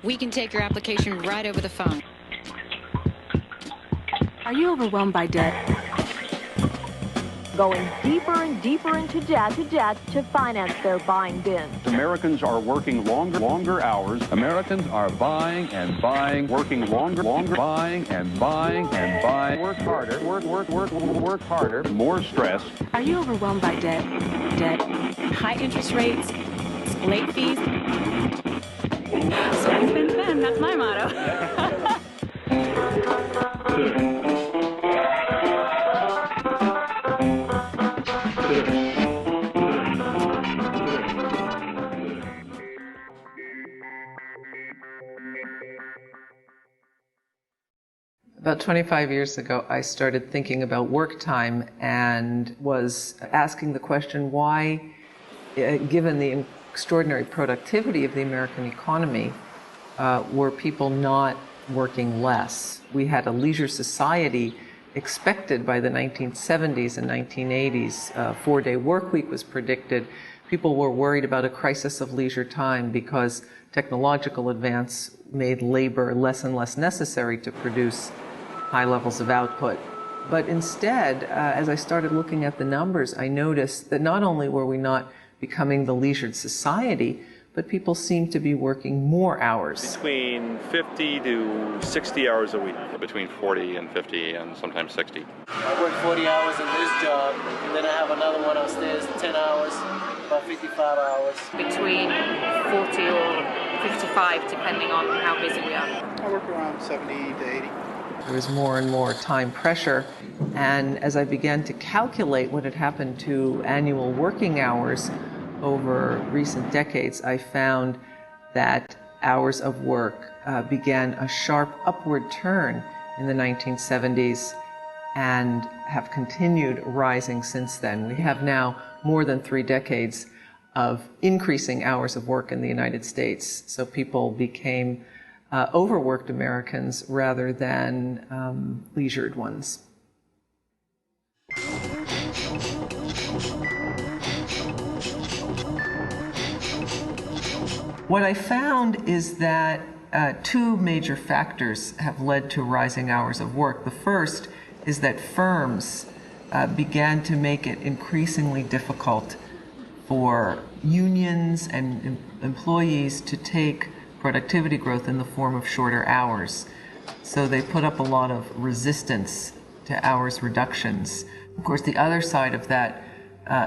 We can take your application right over the phone. Are you overwhelmed by debt? Going deeper and deeper into debt to finance their buying bins. Americans are working longer hours. Americans are buying and buying, Working longer, buying and buying and buying. work harder, work harder, more stress. Are you overwhelmed by debt? High interest rates, late fees. Spend, that's my motto. About 25 years ago, I started thinking about work time and was asking the question why, given the extraordinary productivity of the American economy, were people not working less? We had a leisure society expected by the 1970s and 1980s. A four-day work week was predicted. People were worried about a crisis of leisure time because technological advance made labor less and less necessary to produce high levels of output. But instead, as I started looking at the numbers, I noticed that not only were we not becoming the leisured society, but people seemed to be working more hours. Between 50 to 60 hours a week. Between 40 and 50 and sometimes 60. I work 40 hours in this job, and then I have another one upstairs, 10 hours, about 55 hours. Between 40 or 55, depending on how busy we are. I work around 70 to 80. There was more and more time pressure, and as I began to calculate what had happened to annual working hours over recent decades, I found that hours of work began a sharp upward turn in the 1970s and have continued rising since then. We have now more than 3 decades of increasing hours of work in the United States, so people became overworked Americans rather than leisured ones. What I found is that 2 major factors have led to rising hours of work. The first is that firms began to make it increasingly difficult for unions and employees to take productivity growth in the form of shorter hours. So they put up a lot of resistance to hours reductions. Of course, the other side of that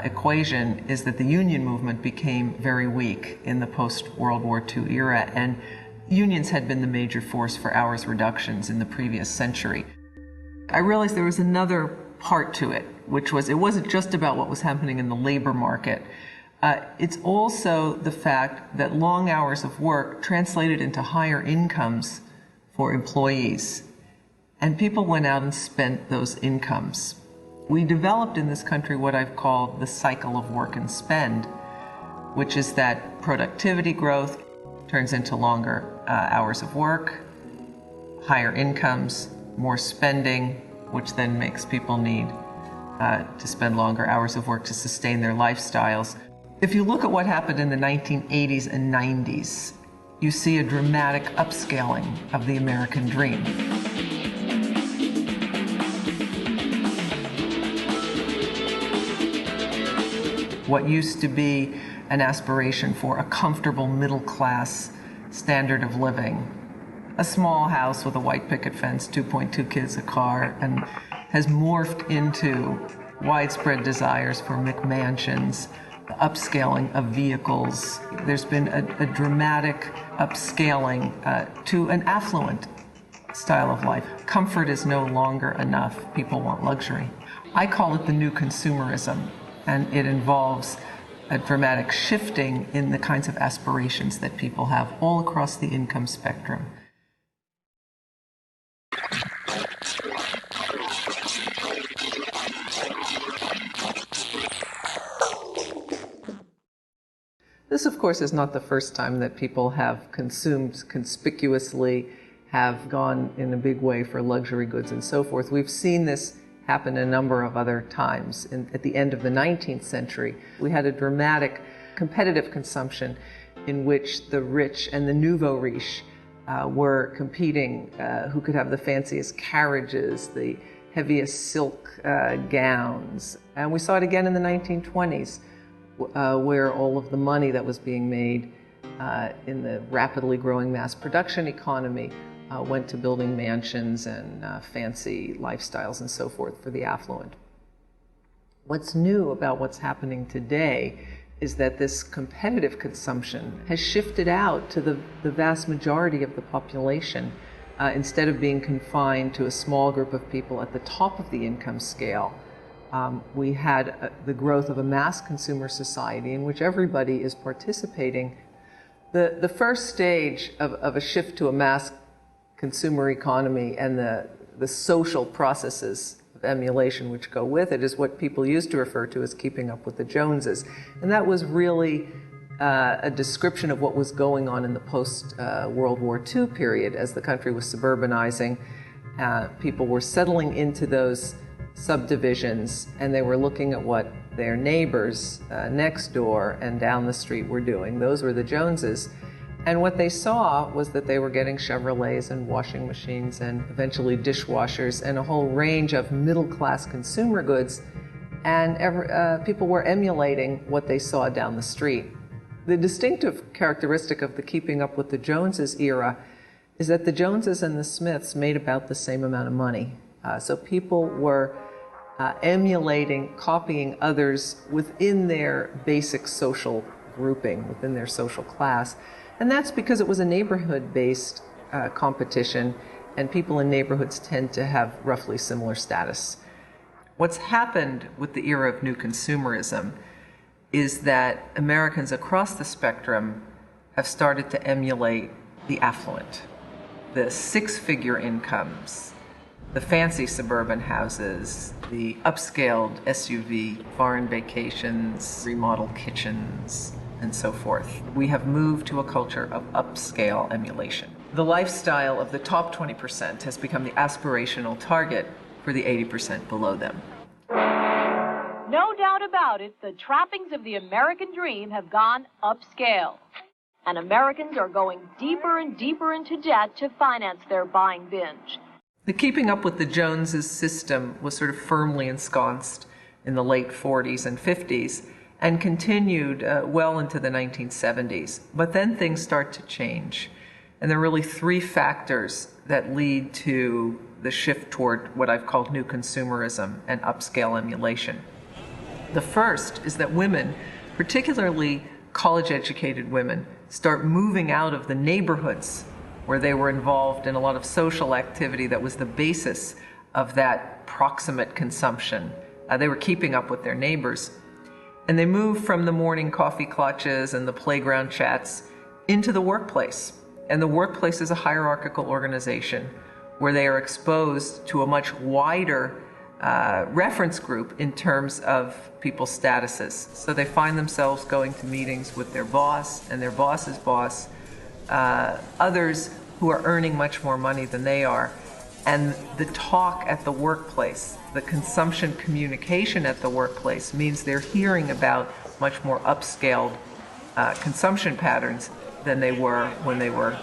equation is that the union movement became very weak in the post-World War II era, and unions had been the major force for hours reductions in the previous century. I realized there was another part to it, which was it wasn't just about what was happening in the labor market. It's also the fact that long hours of work translated into higher incomes for employees, and people went out and spent those incomes. We developed in this country what I've called the cycle of work and spend, which is that productivity growth turns into longer hours of work, higher incomes, more spending, which then makes people need to spend longer hours of work to sustain their lifestyles. If you look at what happened in the 1980s and 90s, you see a dramatic upscaling of the American dream. What used to be an aspiration for a comfortable middle-class standard of living, a small house with a white picket fence, 2.2 kids, a car, and has morphed into widespread desires for McMansions, the upscaling of vehicles. There's been a dramatic upscaling to an affluent style of life. Comfort is no longer enough. People want luxury. I call it the new consumerism, and it involves a dramatic shifting in the kinds of aspirations that people have all across the income spectrum. This, of course, is not the first time that people have consumed conspicuously, have gone in a big way for luxury goods and so forth. We've seen this happen a number of other times. At the end of the 19th century, we had a dramatic competitive consumption in which the rich and the nouveau riche were competing, who could have the fanciest carriages, the heaviest silk gowns. And we saw it again in the 1920s, where all of the money that was being made in the rapidly growing mass production economy went to building mansions and fancy lifestyles and so forth for the affluent. What's new about what's happening today is that this competitive consumption has shifted out to the vast majority of the population instead of being confined to a small group of people at the top of the income scale. We had the growth of a mass consumer society in which everybody is participating. The first stage of a shift to a mass consumer economy and the social processes of emulation which go with it is what people used to refer to as keeping up with the Joneses. And that was really a description of what was going on in the post-World War II period as the country was suburbanizing. People were settling into those subdivisions, and they were looking at what their neighbors next door and down the street were doing. Those were the Joneses. And what they saw was that they were getting Chevrolets and washing machines and eventually dishwashers and a whole range of middle-class consumer goods. And people were emulating what they saw down the street. The distinctive characteristic of the keeping up with the Joneses era is that the Joneses and the Smiths made about the same amount of money. So people were emulating, copying others within their basic social grouping, within their social class. And that's because it was a neighborhood-based competition, and people in neighborhoods tend to have roughly similar status. What's happened with the era of new consumerism is that Americans across the spectrum have started to emulate the affluent, the six-figure incomes, the fancy suburban houses, the upscaled SUV, foreign vacations, remodeled kitchens, and so forth. We have moved to a culture of upscale emulation. The lifestyle of the top 20% has become the aspirational target for the 80% below them. No doubt about it, the trappings of the American dream have gone upscale. And Americans are going deeper and deeper into debt to finance their buying binge. The keeping up with the Joneses system was sort of firmly ensconced in the late 40s and 50s and continued well into the 1970s. But then things start to change. And there are really three factors that lead to the shift toward what I've called new consumerism and upscale emulation. The first is that women, particularly college-educated women, start moving out of the neighborhoods where they were involved in a lot of social activity that was the basis of that proximate consumption. They were keeping up with their neighbors. And they move from the morning coffee clutches and the playground chats into the workplace. And the workplace is a hierarchical organization where they are exposed to a much wider reference group in terms of people's statuses. So they find themselves going to meetings with their boss and their boss's boss, others who are earning much more money than they are. And the talk at the workplace, the consumption communication at the workplace means they're hearing about much more upscaled consumption patterns than they were when they were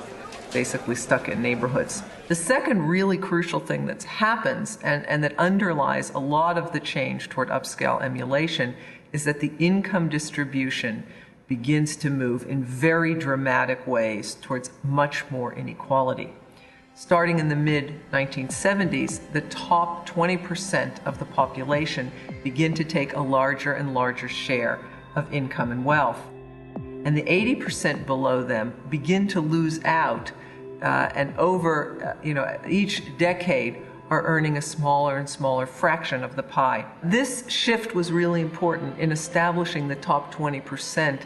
basically stuck in neighborhoods. The second really crucial thing that happens and that underlies a lot of the change toward upscale emulation is that the income distribution begins to move in very dramatic ways towards much more inequality. Starting in the mid-1970s, the top 20% of the population begin to take a larger and larger share of income and wealth. And the 80% below them begin to lose out, and over each decade are earning a smaller and smaller fraction of the pie. This shift was really important in establishing the top 20%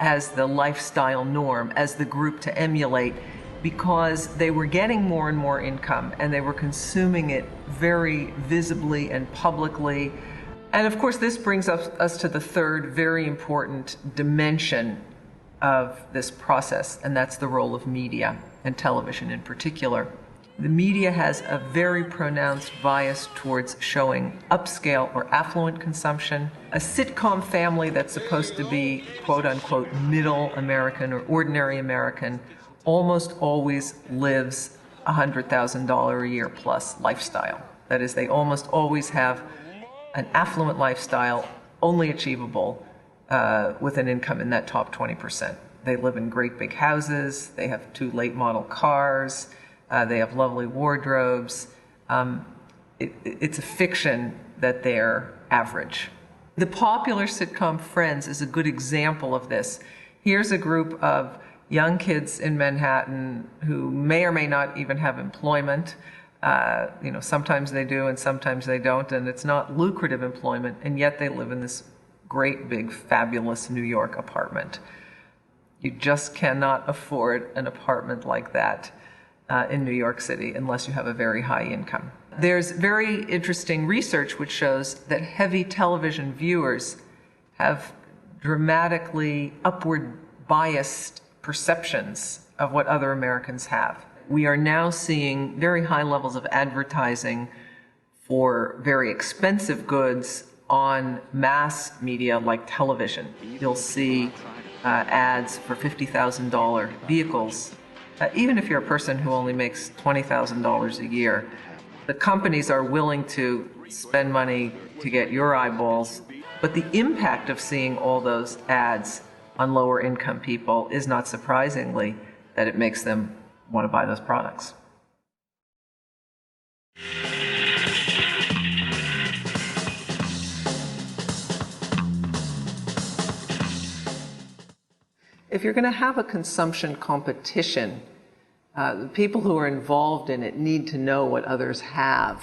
as the lifestyle norm, as the group to emulate, because they were getting more and more income and they were consuming it very visibly and publicly. And of course, this brings us to the third very important dimension of this process, and that's the role of media, and television in particular. The media has a very pronounced bias towards showing upscale or affluent consumption. A sitcom family that's supposed to be quote-unquote middle American or ordinary American almost always lives $100,000 a year plus lifestyle. That is, they almost always have an affluent lifestyle only achievable with an income in that top 20%. They live in great big houses, they have 2 late model cars, they have lovely wardrobes. It's a fiction that they're average. The popular sitcom Friends is a good example of this. Here's a group of young kids in Manhattan who may or may not even have employment. Sometimes they do and sometimes they don't, and it's not lucrative employment, and yet they live in this great, big, fabulous New York apartment. You just cannot afford an apartment like that in New York City unless you have a very high income. There's very interesting research which shows that heavy television viewers have dramatically upward biased perceptions of what other Americans have. We are now seeing very high levels of advertising for very expensive goods on mass media like television. You'll see ads for $50,000 vehicles, even if you're a person who only makes $20,000 a year. The companies are willing to spend money to get your eyeballs, but the impact of seeing all those ads on lower income people is not surprisingly that it makes them want to buy those products. If you're going to have a consumption competition, the people who are involved in it need to know what others have.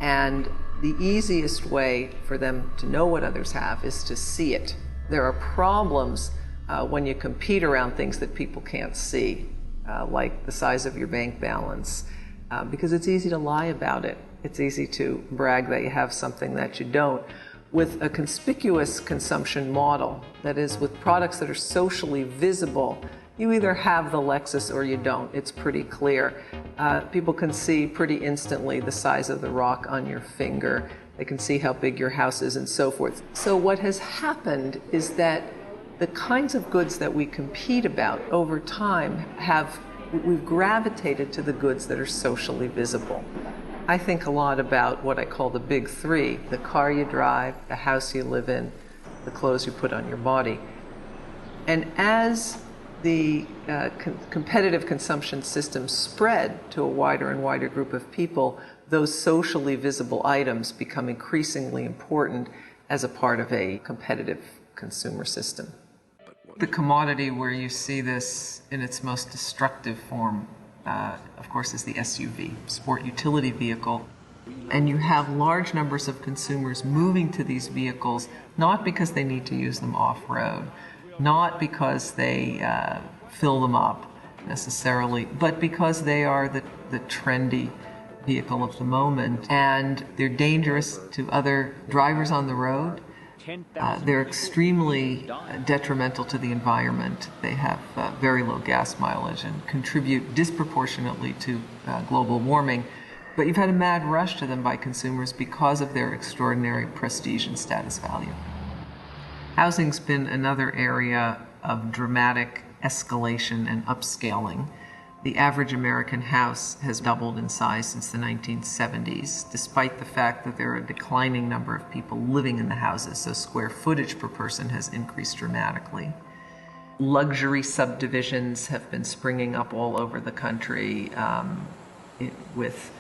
And the easiest way for them to know what others have is to see it. There are problems when you compete around things that people can't see, like the size of your bank balance, because it's easy to lie about it. It's easy to brag that you have something that you don't. With a conspicuous consumption model, that is, with products that are socially visible, you either have the Lexus or you don't. It's pretty clear. People can see pretty instantly the size of the rock on your finger. They can see how big your house is and so forth. So what has happened is that the kinds of goods that we compete about over time we've gravitated to the goods that are socially visible. I think a lot about what I call the big 3: the car you drive, the house you live in, the clothes you put on your body. And as the competitive consumption system spread to a wider and wider group of people, those socially visible items become increasingly important as a part of a competitive consumer system. The commodity where you see this in its most destructive form, of course, is the SUV, sport utility vehicle. And you have large numbers of consumers moving to these vehicles, not because they need to use them off-road, not because they fill them up necessarily, but because they are the trendy vehicle of the moment. And they're dangerous to other drivers on the road. They're extremely detrimental to the environment. They have very low gas mileage and contribute disproportionately to global warming. But you've had a mad rush to them by consumers because of their extraordinary prestige and status value. Housing's been another area of dramatic escalation and upscaling. The average American house has doubled in size since the 1970s, despite the fact that there are a declining number of people living in the houses, so square footage per person has increased dramatically. Luxury subdivisions have been springing up all over the country with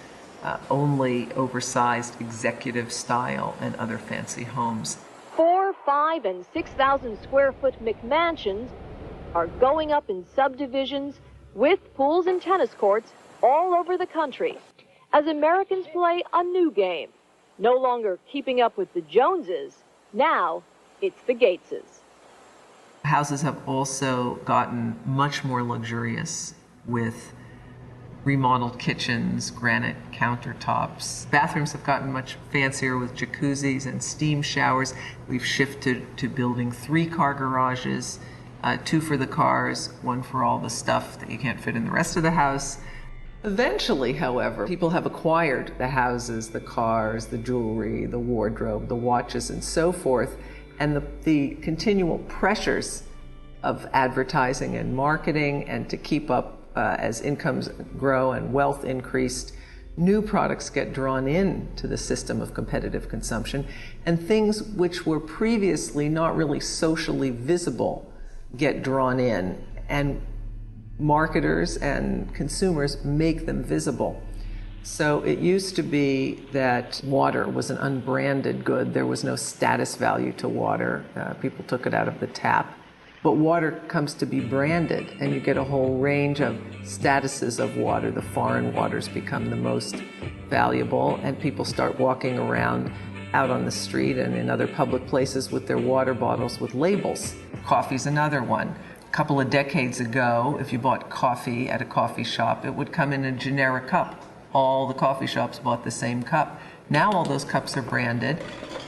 only oversized executive style and other fancy homes. 4, 5, and 6,000 square foot McMansions are going up in subdivisions with pools and tennis courts all over the country as Americans play a new game. No longer keeping up with the Joneses, now it's the Gateses. Houses have also gotten much more luxurious with remodeled kitchens, granite countertops. Bathrooms have gotten much fancier with jacuzzis and steam showers. We've shifted to building 3-car garages, 2 for the cars, 1 for all the stuff that you can't fit in the rest of the house. Eventually, however, people have acquired the houses, the cars, the jewelry, the wardrobe, the watches, and so forth, and the continual pressures of advertising and marketing and to keep up as incomes grow and wealth increased, new products get drawn into the system of competitive consumption, and things which were previously not really socially visible get drawn in, and marketers and consumers make them visible. So it used to be that water was an unbranded good. There was no status value to water. People took it out of the tap. But water comes to be branded, and you get a whole range of statuses of water. The foreign waters become the most valuable, and people start walking around out on the street and in other public places with their water bottles with labels. Coffee's another one. A couple of decades ago, if you bought coffee at a coffee shop, it would come in a generic cup. All the coffee shops bought the same cup. Now all those cups are branded,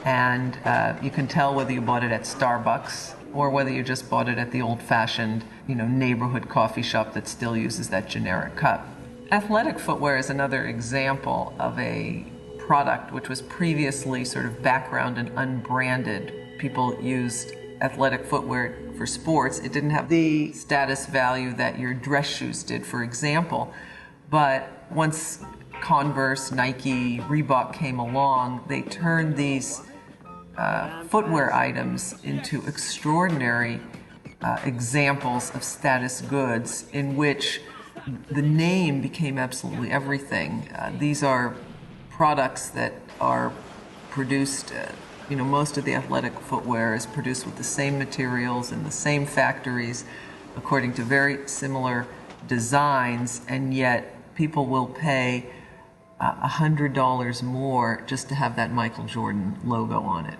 and you can tell whether you bought it at Starbucks or whether you just bought it at the old-fashioned, neighborhood coffee shop that still uses that generic cup. Athletic footwear is another example of a product which was previously sort of background and unbranded. People used athletic footwear for sports. It didn't have the status value that your dress shoes did, for example. But once Converse, Nike, Reebok came along, they turned these footwear items into extraordinary examples of status goods in which the name became absolutely everything. These are products that are produced, most of the athletic footwear is produced with the same materials in the same factories according to very similar designs, and yet people will pay $100 more just to have that Michael Jordan logo on it.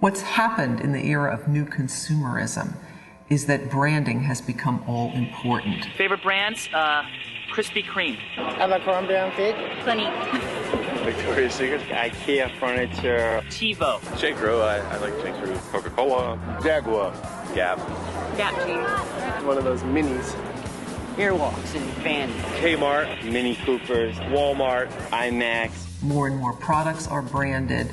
What's happened in the era of new consumerism is that branding has become all important. Favorite brands? Krispy Kreme. Abercrombie & Fitch. Clinique. Victoria's Secret. IKEA furniture. TiVo. J. Crew, I like J. Crew. Coca-Cola. Jaguar. Gap. Gap jeans. One of those minis. Airwalks and Van. Kmart. Mini Coopers. Walmart. IMAX. More and more products are branded.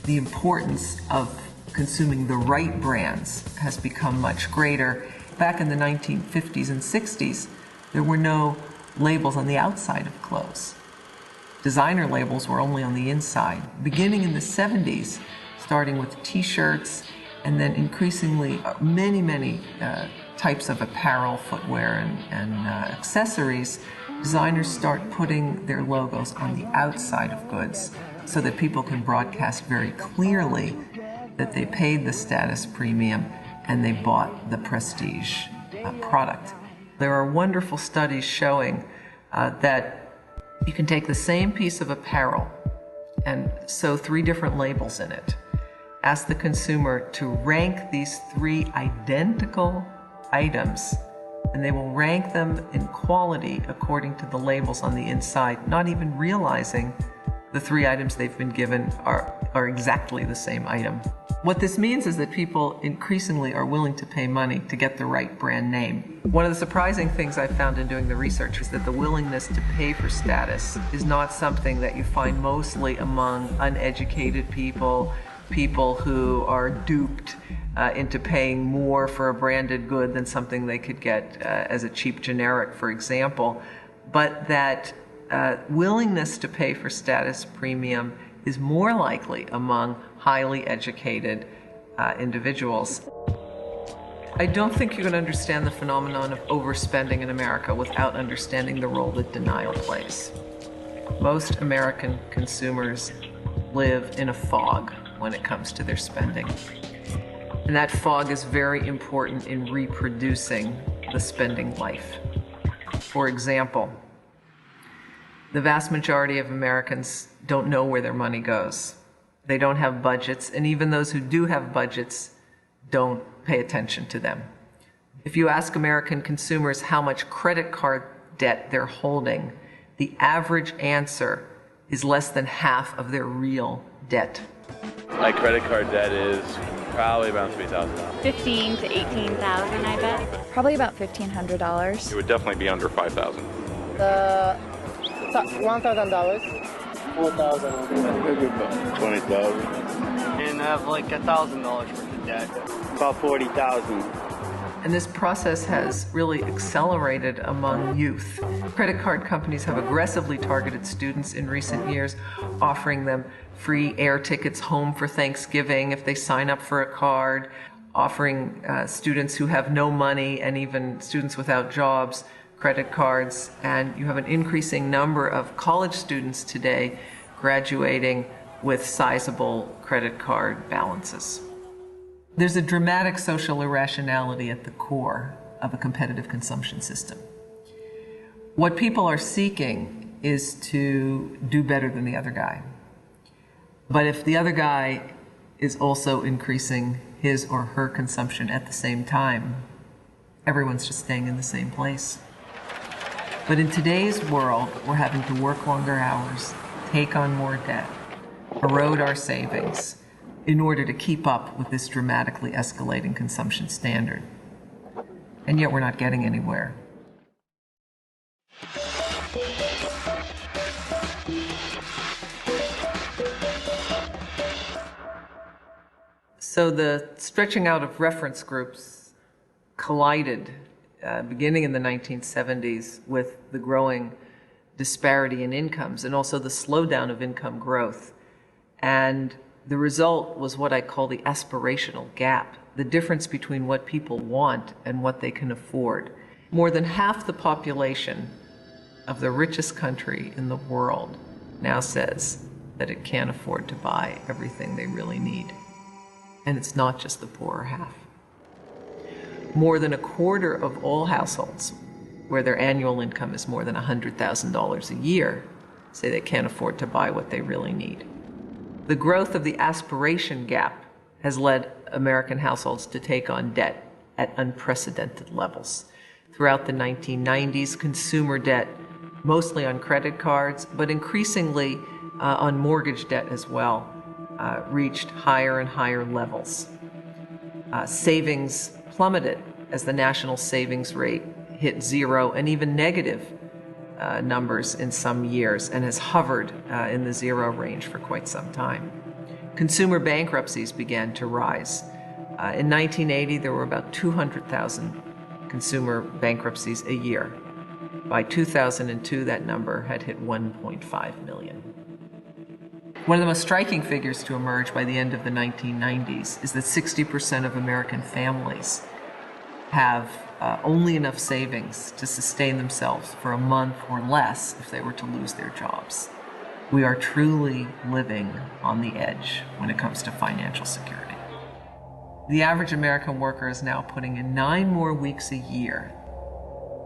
The importance of consuming the right brands has become much greater. Back in the 1950s and 60s, there were no labels on the outside of clothes. Designer labels were only on the inside. Beginning in the 70s, starting with t-shirts, and then increasingly many types of apparel, footwear, and accessories, designers start putting their logos on the outside of goods so that people can broadcast very clearly that they paid the status premium and they bought the prestige product. There are wonderful studies showing that you can take the same piece of apparel and sew 3 different labels in it. Ask the consumer to rank these 3 identical items, and they will rank them in quality according to the labels on the inside, not even realizing the 3 items they've been given are exactly the same item. What this means is that people increasingly are willing to pay money to get the right brand name. One of the surprising things I found in doing the research is that the willingness to pay for status is not something that you find mostly among uneducated people who are duped into paying more for a branded good than something they could get as a cheap generic, for example, but that willingness to pay for status premium is more likely among highly educated individuals. I don't think you can understand the phenomenon of overspending in America without understanding the role that denial plays. Most American consumers live in a fog when it comes to their spending. And that fog is very important in reproducing the spending life. For example, the vast majority of Americans don't know where their money goes. They don't have budgets, and even those who do have budgets don't pay attention to them. If you ask American consumers how much credit card debt they're holding, the average answer is less than half of their real debt. My credit card debt is probably about $3,000. $15,000 to $18,000, I bet. Probably about $1,500. It would definitely be under 5,000. $1,000. 4,000. Maybe about 20,000. And I have like $1,000 worth of debt. About 40,000. And this process has really accelerated among youth. Credit card companies have aggressively targeted students in recent years, offering them free air tickets home for Thanksgiving if they sign up for a card, offering students who have no money and even students without jobs credit cards. And you have an increasing number of college students today graduating with sizable credit card balances. There's a dramatic social irrationality at the core of a competitive consumption system. What people are seeking is to do better than the other guy. But if the other guy is also increasing his or her consumption at the same time, everyone's just staying in the same place. But in today's world, we're having to work longer hours, take on more debt, erode our savings in order to keep up with this dramatically escalating consumption standard. And yet we're not getting anywhere. So the stretching out of reference groups collided beginning in the 1970s with the growing disparity in incomes and also the slowdown of income growth. And the result was what I call the aspirational gap, the difference between what people want and what they can afford. More than half the population of the richest country in the world now says that it can't afford to buy everything they really need. And it's not just the poorer half. More than a quarter of all households where their annual income is more than $100,000 a year say they can't afford to buy what they really need. The growth of the aspiration gap has led American households to take on debt at unprecedented levels. Throughout the 1990s, consumer debt, mostly on credit cards, but increasingly on mortgage debt as well, reached higher and higher levels. Savings plummeted as the national savings rate hit zero and even negative numbers in some years, and has hovered in the zero range for quite some time. Consumer bankruptcies began to rise. In 1980, there were about 200,000 consumer bankruptcies a year. By 2002, that number had hit 1.5 million. One of the most striking figures to emerge by the end of the 1990s is that 60% of American families have only enough savings to sustain themselves for a month or less if they were to lose their jobs. We are truly living on the edge when it comes to financial security. The average American worker is now putting in 9 more weeks a year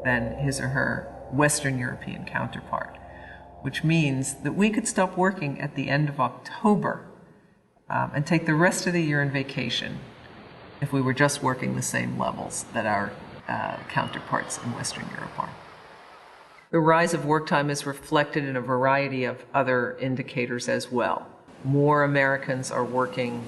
than his or her Western European counterpart, which means that we could stop working at the end of October and take the rest of the year in vacation if we were just working the same levels that our counterparts in Western Europe are. The rise of work time is reflected in a variety of other indicators as well. More Americans are working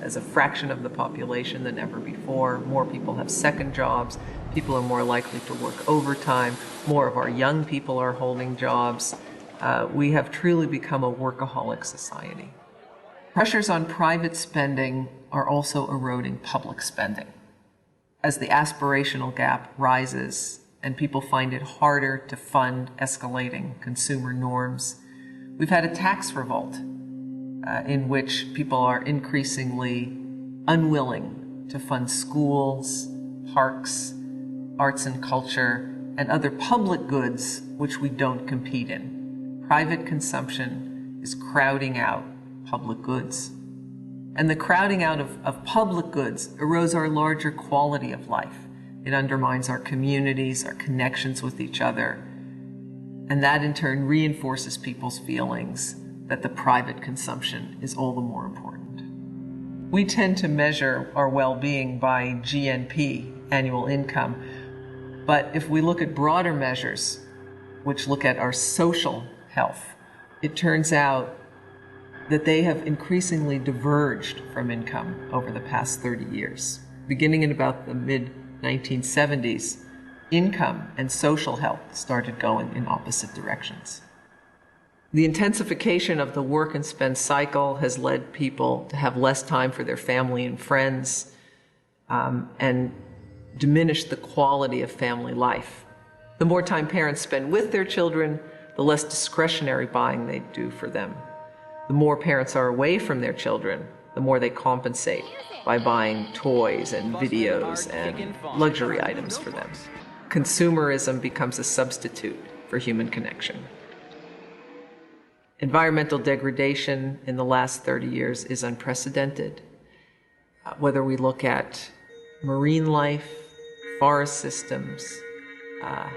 as a fraction of the population than ever before. More people have second jobs. People are more likely to work overtime. More of our young people are holding jobs. We have truly become a workaholic society. Pressures on private spending are also eroding public spending. As the aspirational gap rises and people find it harder to fund escalating consumer norms, we've had a tax revolt in which people are increasingly unwilling to fund schools, parks, arts and culture, and other public goods which we don't compete in. Private consumption is crowding out public goods. And the crowding out of public goods erodes our larger quality of life. It undermines our communities, our connections with each other, and that in turn reinforces people's feelings that the private consumption is all the more important. We tend to measure our well-being by GNP, annual income, but if we look at broader measures, which look at our social health, it turns out that they have increasingly diverged from income over the past 30 years. Beginning in about the mid-1970s, income and social health started going in opposite directions. The intensification of the work and spend cycle has led people to have less time for their family and friends, and diminish the quality of family life. The more time parents spend with their children, the less discretionary buying they do for them. The more parents are away from their children, the more they compensate by buying toys and videos and luxury items for them. Consumerism becomes a substitute for human connection. Environmental degradation in the last 30 years is unprecedented. Whether we look at marine life, forest systems,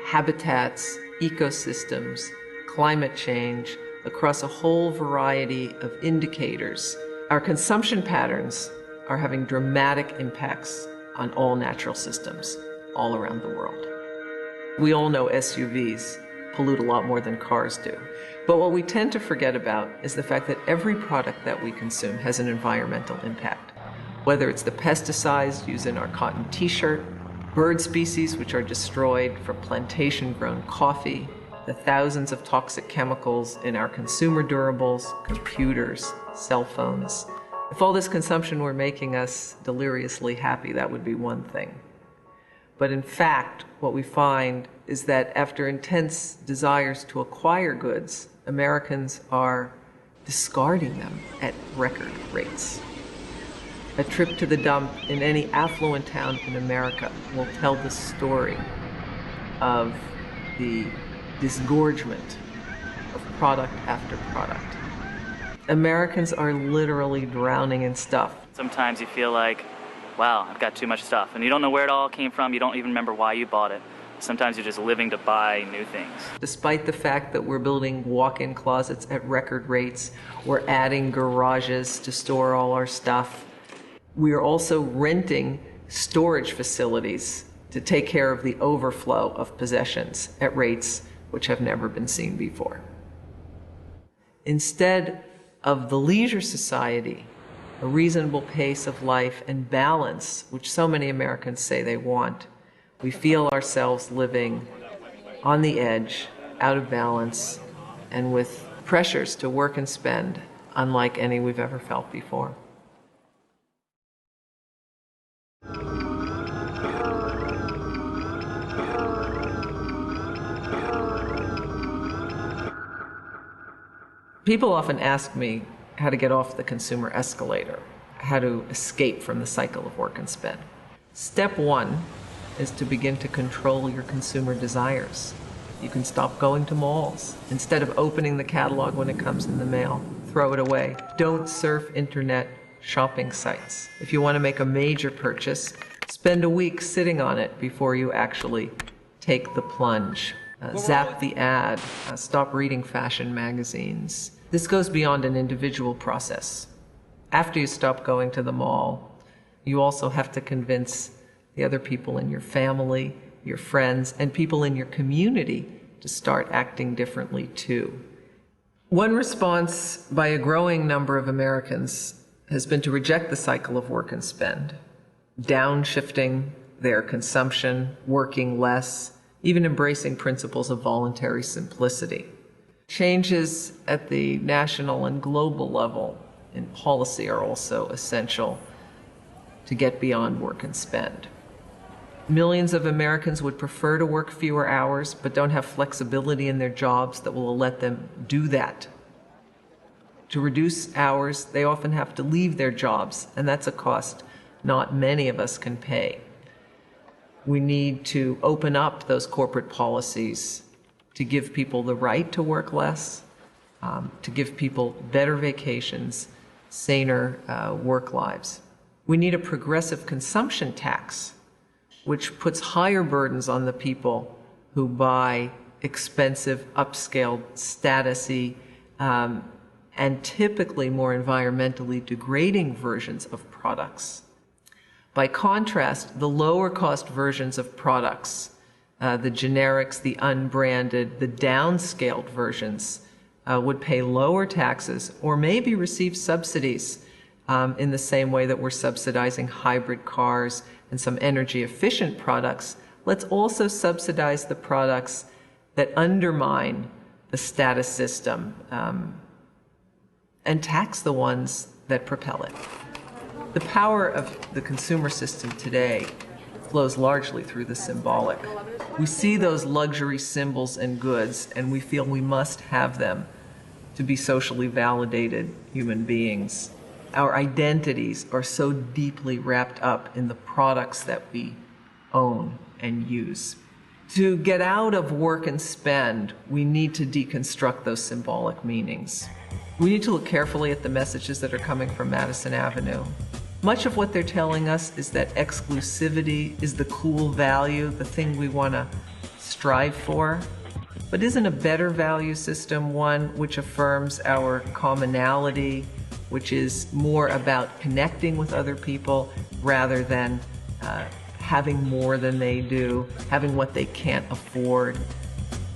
habitats, ecosystems, climate change, across a whole variety of indicators, our consumption patterns are having dramatic impacts on all natural systems all around the world. We all know SUVs pollute a lot more than cars do. But what we tend to forget about is the fact that every product that we consume has an environmental impact. Whether it's the pesticides used in our cotton t-shirt, bird species which are destroyed from plantation-grown coffee, the thousands of toxic chemicals in our consumer durables, computers, cell phones. If all this consumption were making us deliriously happy, that would be one thing. But in fact, what we find is that after intense desires to acquire goods, Americans are discarding them at record rates. A trip to the dump in any affluent town in America will tell the story of the disgorgement of product after product. Americans are literally drowning in stuff. Sometimes you feel like, wow, I've got too much stuff. And you don't know where it all came from. You don't even remember why you bought it. Sometimes you're just living to buy new things. Despite the fact that we're building walk-in closets at record rates, we're adding garages to store all our stuff, we are also renting storage facilities to take care of the overflow of possessions at rates which have never been seen before. Instead of the leisure society, a reasonable pace of life and balance, which so many Americans say they want, we feel ourselves living on the edge, out of balance, and with pressures to work and spend unlike any we've ever felt before. People often ask me how to get off the consumer escalator, how to escape from the cycle of work and spend. Step one is to begin to control your consumer desires. You can stop going to malls. Instead of opening the catalog when it comes in the mail, throw it away. Don't surf internet shopping sites. If you want to make a major purchase, spend a week sitting on it before you actually take the plunge. Zap the ad. Stop reading fashion magazines. This goes beyond an individual process. After you stop going to the mall, you also have to convince the other people in your family, your friends, and people in your community to start acting differently too. One response by a growing number of Americans has been to reject the cycle of work and spend, downshifting their consumption, working less, even embracing principles of voluntary simplicity. Changes at the national and global level in policy are also essential to get beyond work and spend. Millions of Americans would prefer to work fewer hours, but don't have flexibility in their jobs that will let them do that. To reduce hours, they often have to leave their jobs, and that's a cost not many of us can pay. We need to open up those corporate policies to give people the right to work less, to give people better vacations, saner work lives. We need a progressive consumption tax, which puts higher burdens on the people who buy expensive, upscaled, statusy, and typically more environmentally degrading versions of products. By contrast, the lower cost versions of products, the generics, the unbranded, the downscaled versions, would pay lower taxes or maybe receive subsidies in the same way that we're subsidizing hybrid cars and some energy efficient products. Let's also subsidize the products that undermine the status system and tax the ones that propel it. The power of the consumer system today flows largely through the symbolic. We see those luxury symbols and goods, and we feel we must have them to be socially validated human beings. Our identities are so deeply wrapped up in the products that we own and use. To get out of work and spend, we need to deconstruct those symbolic meanings. We need to look carefully at the messages that are coming from Madison Avenue. Much of what they're telling us is that exclusivity is the cool value, the thing we want to strive for. But isn't a better value system one which affirms our commonality, which is more about connecting with other people rather than having more than they do, having what they can't afford?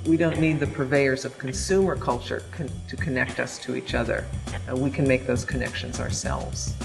We don't need the purveyors of consumer culture to connect us to each other. We can make those connections ourselves.